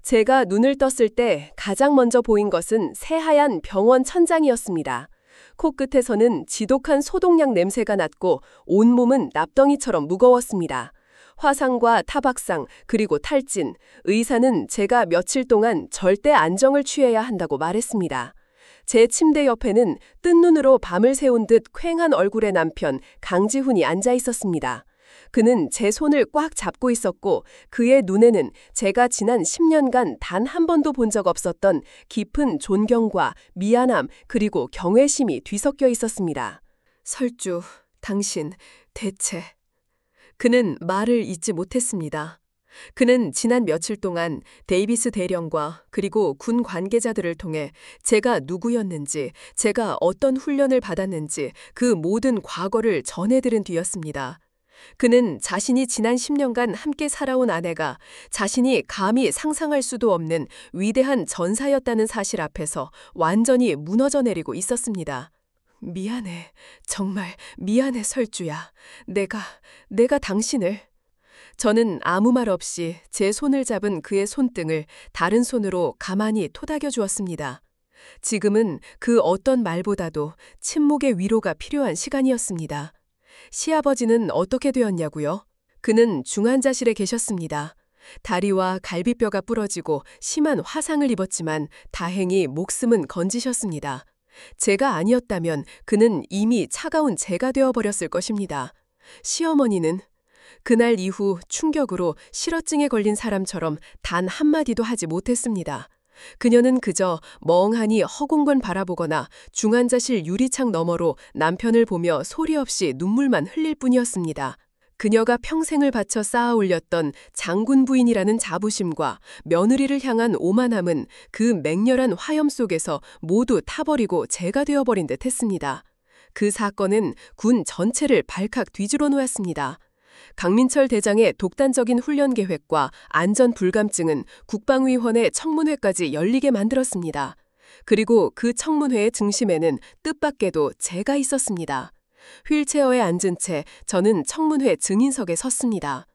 제가 눈을 떴을 때 가장 먼저 보인 것은 새하얀 병원 천장이었습니다. 코끝에서는 지독한 소독약 냄새가 났고 온몸은 납덩이처럼 무거웠습니다. 화상과 타박상 그리고 탈진, 의사는 제가 며칠 동안 절대 안정을 취해야 한다고 말했습니다. 제 침대 옆에는 뜬 눈으로 밤을 새운 듯 퀭한 얼굴의 남편 강지훈이 앉아 있었습니다. 그는 제 손을 꽉 잡고 있었고 그의 눈에는 제가 지난 10년간 단 한 번도 본 적 없었던 깊은 존경과 미안함 그리고 경외심이 뒤섞여 있었습니다. 설주, 당신, 대체. 그는 말을 잇지 못했습니다. 그는 지난 며칠 동안 데이비스 대령과 그리고 군 관계자들을 통해 제가 누구였는지, 제가 어떤 훈련을 받았는지 그 모든 과거를 전해들은 뒤였습니다. 그는 자신이 지난 10년간 함께 살아온 아내가 자신이 감히 상상할 수도 없는 위대한 전사였다는 사실 앞에서 완전히 무너져 내리고 있었습니다. 미안해. 정말 미안해, 설주야. 내가 당신을... 저는 아무 말 없이 제 손을 잡은 그의 손등을 다른 손으로 가만히 토닥여 주었습니다. 지금은 그 어떤 말보다도 침묵의 위로가 필요한 시간이었습니다. 시아버지는 어떻게 되었냐고요? 그는 중환자실에 계셨습니다. 다리와 갈비뼈가 부러지고 심한 화상을 입었지만 다행히 목숨은 건지셨습니다. 제가 아니었다면 그는 이미 차가운 재가 되어버렸을 것입니다. 시어머니는 그날 이후 충격으로 실어증에 걸린 사람처럼 단 한마디도 하지 못했습니다. 그녀는 그저 멍하니 허공만 바라보거나 중환자실 유리창 너머로 남편을 보며 소리 없이 눈물만 흘릴 뿐이었습니다. 그녀가 평생을 바쳐 쌓아 올렸던 장군 부인이라는 자부심과 며느리를 향한 오만함은 그 맹렬한 화염 속에서 모두 타버리고 재가 되어버린 듯 했습니다. 그 사건은 군 전체를 발칵 뒤집어 놓았습니다. 강민철 대장의 독단적인 훈련 계획과 안전 불감증은 국방위원회 청문회까지 열리게 만들었습니다. 그리고 그 청문회의 중심에는 뜻밖에도 제가 있었습니다. 휠체어에 앉은 채 저는 청문회 증인석에 섰습니다.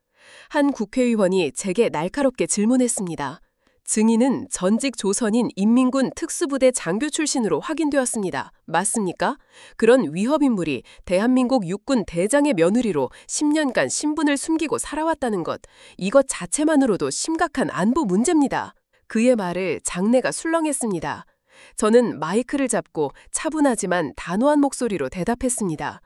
한 국회의원이 제게 날카롭게 질문했습니다. 증인은 전직 조선인 인민군 특수부대 장교 출신으로 확인되었습니다. 맞습니까? 그런 위협인물이 대한민국 육군 대장의 며느리로 10년간 신분을 숨기고 살아왔다는 것, 이것 자체만으로도 심각한 안보 문제입니다. 그의 말을 장내가 술렁했습니다. 저는 마이크를 잡고 차분하지만 단호한 목소리로 대답했습니다.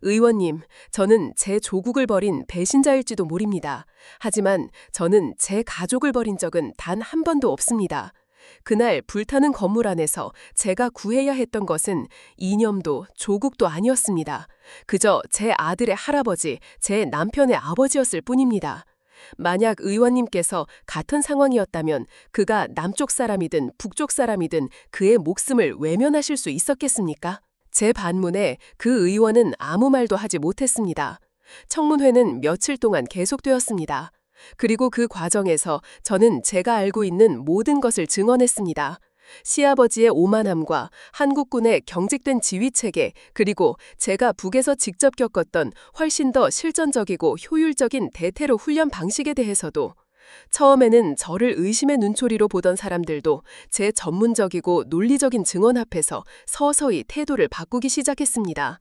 의원님, 저는 제 조국을 버린 배신자일지도 모릅니다. 하지만 저는 제 가족을 버린 적은 단 한 번도 없습니다. 그날 불타는 건물 안에서 제가 구해야 했던 것은 이념도 조국도 아니었습니다. 그저 제 아들의 할아버지, 제 남편의 아버지였을 뿐입니다. 만약 의원님께서 같은 상황이었다면 그가 남쪽 사람이든 북쪽 사람이든 그의 목숨을 외면하실 수 있었겠습니까? 제 반문에 그 의원은 아무 말도 하지 못했습니다. 청문회는 며칠 동안 계속되었습니다. 그리고 그 과정에서 저는 제가 알고 있는 모든 것을 증언했습니다. 시아버지의 오만함과 한국군의 경직된 지휘체계, 그리고 제가 북에서 직접 겪었던 훨씬 더 실전적이고 효율적인 대테러 훈련 방식에 대해서도, 처음에는 저를 의심의 눈초리로 보던 사람들도 제 전문적이고 논리적인 증언 앞에서 서서히 태도를 바꾸기 시작했습니다.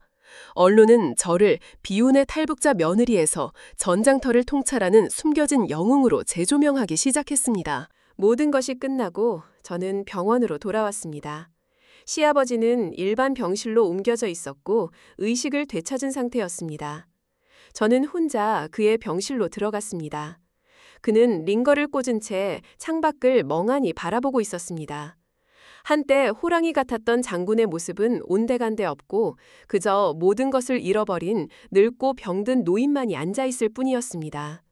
언론은 저를 비운의 탈북자 며느리에서 전장터를 통찰하는 숨겨진 영웅으로 재조명하기 시작했습니다. 모든 것이 끝나고 저는 병원으로 돌아왔습니다. 시아버지는 일반 병실로 옮겨져 있었고 의식을 되찾은 상태였습니다. 저는 혼자 그의 병실로 들어갔습니다. 그는 링거를 꽂은 채 창밖을 멍하니 바라보고 있었습니다. 한때 호랑이 같았던 장군의 모습은 온데간데 없고 그저 모든 것을 잃어버린 늙고 병든 노인만이 앉아있을 뿐이었습니다.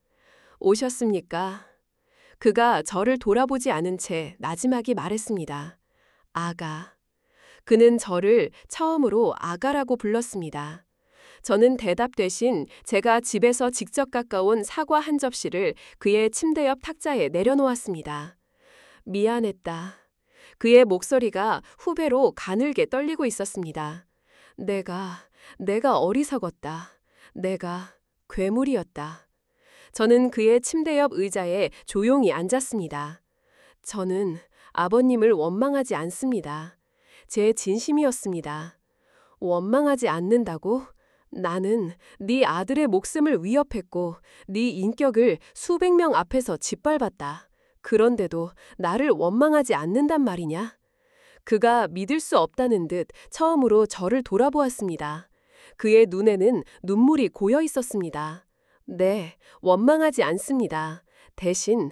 오셨습니까? 그가 저를 돌아보지 않은 채 나지막이 말했습니다. 아가. 그는 저를 처음으로 아가라고 불렀습니다. 저는 대답 대신 제가 집에서 직접 깎아온 사과 한 접시를 그의 침대 옆 탁자에 내려놓았습니다. 미안했다. 그의 목소리가 후배로 가늘게 떨리고 있었습니다. 내가 어리석었다. 내가 괴물이었다. 저는 그의 침대 옆 의자에 조용히 앉았습니다. 저는 아버님을 원망하지 않습니다. 제 진심이었습니다. 원망하지 않는다고? 나는 네 아들의 목숨을 위협했고 네 인격을 수백 명 앞에서 짓밟았다. 그런데도 나를 원망하지 않는단 말이냐? 그가 믿을 수 없다는 듯 처음으로 저를 돌아보았습니다. 그의 눈에는 눈물이 고여 있었습니다. 네, 원망하지 않습니다. 대신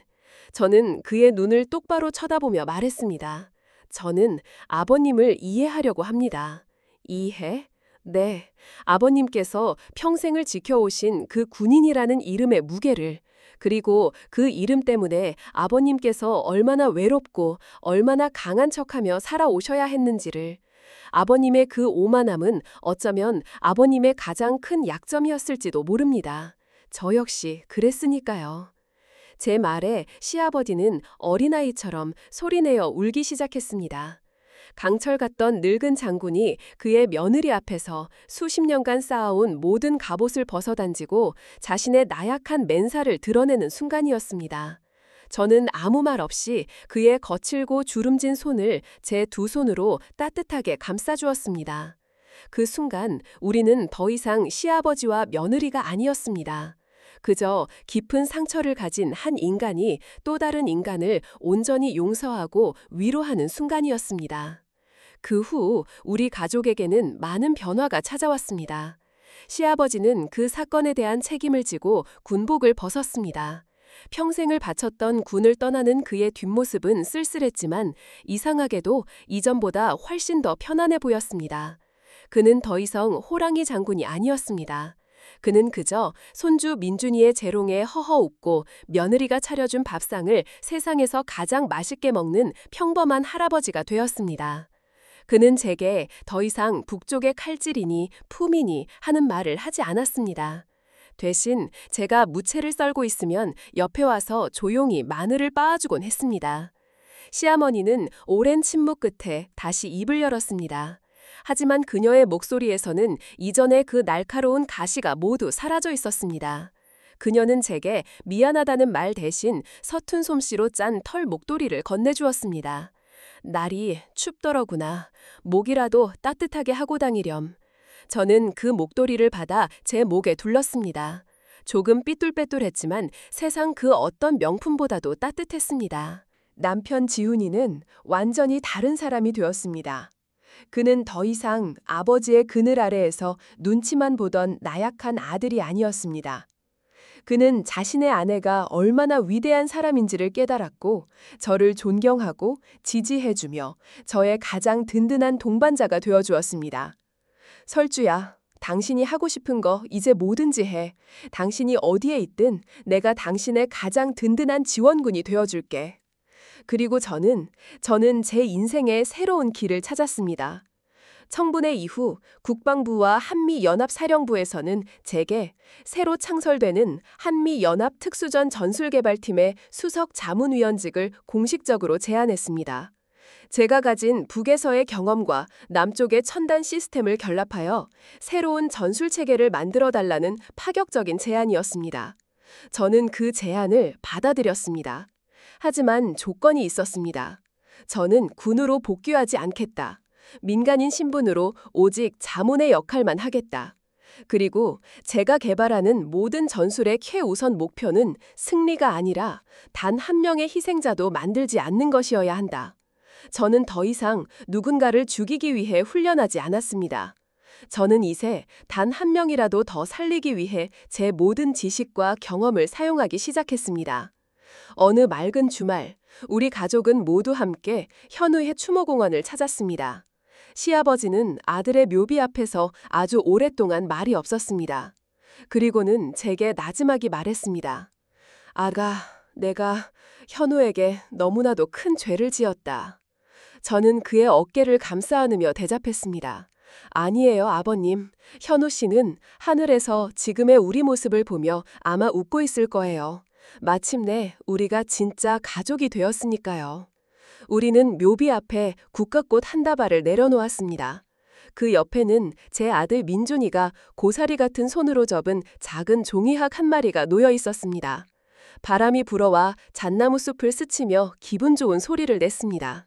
저는 그의 눈을 똑바로 쳐다보며 말했습니다. 저는 아버님을 이해하려고 합니다. 이해? 네, 아버님께서 평생을 지켜오신 그 군인이라는 이름의 무게를, 그리고 그 이름 때문에 아버님께서 얼마나 외롭고 얼마나 강한 척하며 살아오셔야 했는지를, 아버님의 그 오만함은 어쩌면 아버님의 가장 큰 약점이었을지도 모릅니다. 저 역시 그랬으니까요. 제 말에 시아버지는 어린아이처럼 소리내어 울기 시작했습니다. 강철 같던 늙은 장군이 그의 며느리 앞에서 수십 년간 쌓아온 모든 갑옷을 벗어던지고 자신의 나약한 맨살을 드러내는 순간이었습니다. 저는 아무 말 없이 그의 거칠고 주름진 손을 제 두 손으로 따뜻하게 감싸주었습니다. 그 순간 우리는 더 이상 시아버지와 며느리가 아니었습니다. 그저 깊은 상처를 가진 한 인간이 또 다른 인간을 온전히 용서하고 위로하는 순간이었습니다. 그 후 우리 가족에게는 많은 변화가 찾아왔습니다. 시아버지는 그 사건에 대한 책임을 지고 군복을 벗었습니다. 평생을 바쳤던 군을 떠나는 그의 뒷모습은 쓸쓸했지만 이상하게도 이전보다 훨씬 더 편안해 보였습니다. 그는 더 이상 호랑이 장군이 아니었습니다. 그는 그저 손주 민준이의 재롱에 허허 웃고 며느리가 차려준 밥상을 세상에서 가장 맛있게 먹는 평범한 할아버지가 되었습니다. 그는 제게 더 이상 북쪽의 칼질이니 품이니 하는 말을 하지 않았습니다. 대신 제가 무채를 썰고 있으면 옆에 와서 조용히 마늘을 빻아주곤 했습니다. 시어머니는 오랜 침묵 끝에 다시 입을 열었습니다. 하지만 그녀의 목소리에서는 이전의 그 날카로운 가시가 모두 사라져 있었습니다. 그녀는 제게 미안하다는 말 대신 서툰 솜씨로 짠 털 목도리를 건네주었습니다. 날이 춥더러구나. 목이라도 따뜻하게 하고 다니렴. 저는 그 목도리를 받아 제 목에 둘렀습니다. 조금 삐뚤빼뚤했지만 세상 그 어떤 명품보다도 따뜻했습니다. 남편 지훈이는 완전히 다른 사람이 되었습니다. 그는 더 이상 아버지의 그늘 아래에서 눈치만 보던 나약한 아들이 아니었습니다. 그는 자신의 아내가 얼마나 위대한 사람인지를 깨달았고 저를 존경하고 지지해주며 저의 가장 든든한 동반자가 되어주었습니다. 설주야, 당신이 하고 싶은 거 이제 뭐든지 해. 당신이 어디에 있든 내가 당신의 가장 든든한 지원군이 되어줄게. 그리고 저는 제 인생의 새로운 길을 찾았습니다. 청분회 이후 국방부와 한미연합사령부에서는 제게 새로 창설되는 한미연합특수전 전술개발팀의 수석 자문위원직을 공식적으로 제안했습니다. 제가 가진 북에서의 경험과 남쪽의 첨단 시스템을 결합하여 새로운 전술체계를 만들어달라는 파격적인 제안이었습니다. 저는 그 제안을 받아들였습니다. 하지만 조건이 있었습니다. 저는 군으로 복귀하지 않겠다. 민간인 신분으로 오직 자문의 역할만 하겠다. 그리고 제가 개발하는 모든 전술의 최우선 목표는 승리가 아니라 단 한 명의 희생자도 만들지 않는 것이어야 한다. 저는 더 이상 누군가를 죽이기 위해 훈련하지 않았습니다. 저는 이제 단 한 명이라도 더 살리기 위해 제 모든 지식과 경험을 사용하기 시작했습니다. 어느 맑은 주말, 우리 가족은 모두 함께 현우의 추모공원을 찾았습니다. 시아버지는 아들의 묘비 앞에서 아주 오랫동안 말이 없었습니다. 그리고는 제게 나지막이 말했습니다. 아가, 내가 현우에게 너무나도 큰 죄를 지었다. 저는 그의 어깨를 감싸 안으며 대답했습니다. 아니에요, 아버님. 현우 씨는 하늘에서 지금의 우리 모습을 보며 아마 웃고 있을 거예요. 마침내 우리가 진짜 가족이 되었으니까요. 우리는 묘비 앞에 국화꽃 한 다발을 내려놓았습니다. 그 옆에는 제 아들 민준이가 고사리 같은 손으로 접은 작은 종이학 한 마리가 놓여 있었습니다. 바람이 불어와 잣나무 숲을 스치며 기분 좋은 소리를 냈습니다.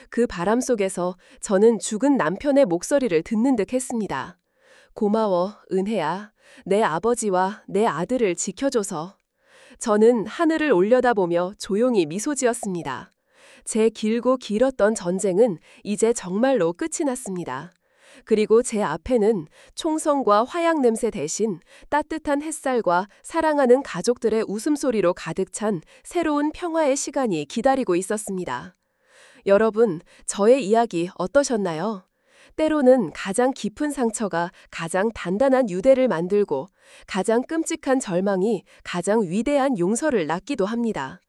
그 바람 속에서 저는 죽은 남편의 목소리를 듣는 듯 했습니다. 고마워, 은혜야. 내 아버지와 내 아들을 지켜줘서. 저는 하늘을 올려다보며 조용히 미소 지었습니다. 제 길고 길었던 전쟁은 이제 정말로 끝이 났습니다. 그리고 제 앞에는 총성과 화약 냄새 대신 따뜻한 햇살과 사랑하는 가족들의 웃음소리로 가득 찬 새로운 평화의 시간이 기다리고 있었습니다. 여러분, 저의 이야기 어떠셨나요? 때로는 가장 깊은 상처가 가장 단단한 유대를 만들고 가장 끔찍한 절망이 가장 위대한 용서를 낳기도 합니다.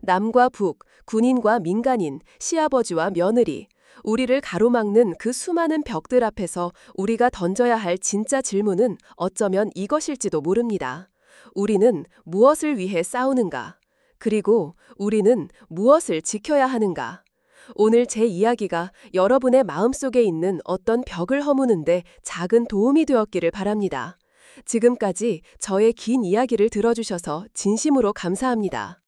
남과 북, 군인과 민간인, 시아버지와 며느리, 우리를 가로막는 그 수많은 벽들 앞에서 우리가 던져야 할 진짜 질문은 어쩌면 이것일지도 모릅니다. 우리는 무엇을 위해 싸우는가? 그리고 우리는 무엇을 지켜야 하는가? 오늘 제 이야기가 여러분의 마음속에 있는 어떤 벽을 허무는데 작은 도움이 되었기를 바랍니다. 지금까지 저의 긴 이야기를 들어주셔서 진심으로 감사합니다.